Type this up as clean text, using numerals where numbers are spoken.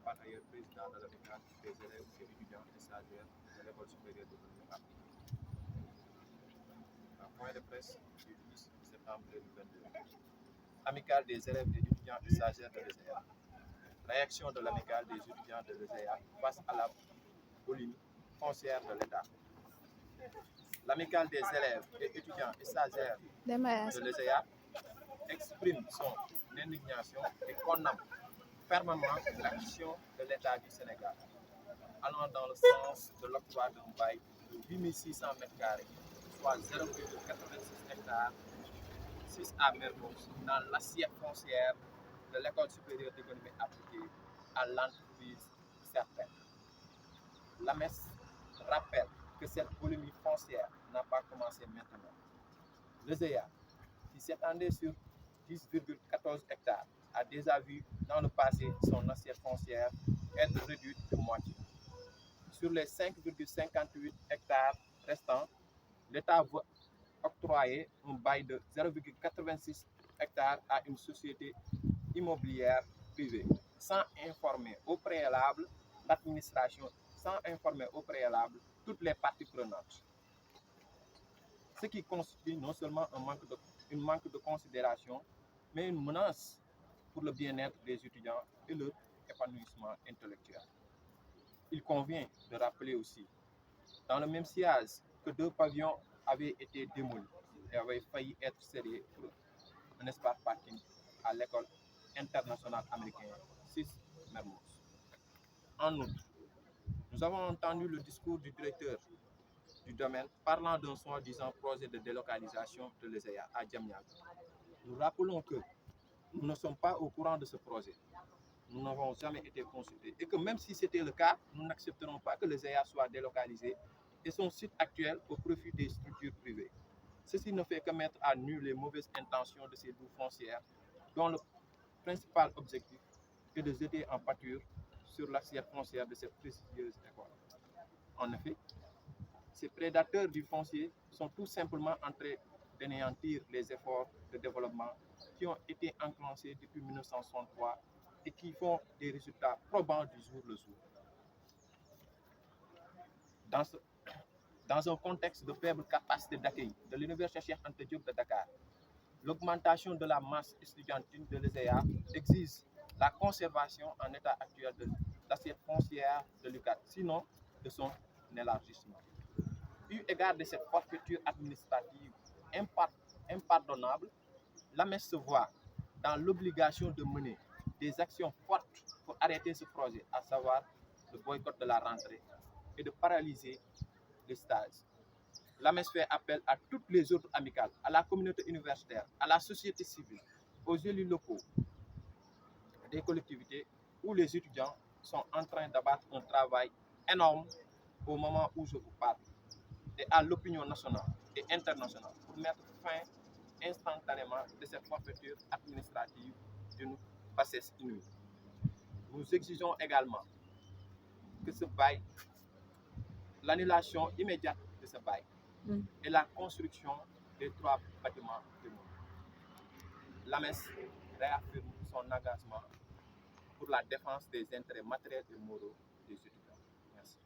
par ailleurs président de l'amicale des élèves et étudiants et stagiaires de l'école supérieure de l'économie appliquée. Point de presse du 10 septembre 2022. Amicale des élèves et étudiants et stagiaires de l'ESEA. Réaction de l'amicale des étudiants de l'ESEA face à la boulimie foncière de l'État. L'amicale des élèves et étudiants et stagiaires de l'ESEA exprime son indignation et condamne fermement l'action de l'État du Sénégal, allant dans le sens de l'octroi d'un bail de 8600 m², soit 0,86 hectares, 6 à Mermoz, dans l'assiette foncière de l'école supérieure d'économie appliquée à l'entreprise certaine. L'AMES rappelle que cette polémique foncière n'a pas commencé maintenant. L'ESEA, qui s'étendait sur 10,14 hectares, a déjà vu dans le passé son assiette foncière être réduite de moitié. Sur les 5,58 hectares restants, l'État veut octroyer un bail de 0,86 hectares à une société immobilière privée, sans informer au préalable l'administration, sans informer au préalable toutes les parties prenantes. Ce qui constitue non seulement un manque de considération, mais une menace pour le bien-être des étudiants et leur épanouissement intellectuel. Il convient de rappeler aussi, dans le même sillage, que 2 pavillons avaient été démolis et avaient failli être cédés pour un espace parking à l'école internationale américaine 6 Mermoz. En outre, nous avons entendu le discours du directeur du domaine parlant d'un soi-disant projet de délocalisation de l'ESEA à Diamniadio. Nous rappelons que nous ne sommes pas au courant de ce projet. Nous n'avons jamais été consultés et que même si c'était le cas, nous n'accepterons pas que l'ESEA soit délocalisé et son site actuel au profit des structures privées. Ceci ne fait que mettre à nu les mauvaises intentions de ces bouts foncières dont le principal objectif est de jeter en pâture sur l'assiette foncière de cette prestigieuse école. En effet, ces prédateurs du foncier sont tout simplement en train d'anéantir les efforts de développement qui ont été enclenchés depuis 1963 et qui font des résultats probants du jour le jour. Dans un contexte de faible capacité d'accueil de l'Université Cheikh Anta Diop de Dakar, l'augmentation de la masse estudiantine de l'ESEA exige la conservation en état actuel de l'assiette foncière de l'UCAD, sinon de son élargissement. Eu égard de cette forfaiture administrative impardonnable, l'AMES se voit dans l'obligation de mener des actions fortes pour arrêter ce projet, à savoir le boycott de la rentrée et de paralyser les stages. L'AMES fait appel à toutes les autres amicales, à la communauté universitaire, à la société civile, aux élus locaux des collectivités où les étudiants sont en train d'abattre un travail énorme au moment où je vous parle, et à l'opinion nationale et internationale pour mettre fin instantanément de cette forfaiture administrative d'une bassesse inouïe. Nous exigeons également que ce bail, l'annulation immédiate de ce bail et la construction des 3 bâtiments de l'AMES réaffirme son engagement pour la défense des intérêts matériels et moraux des étudiants. Merci.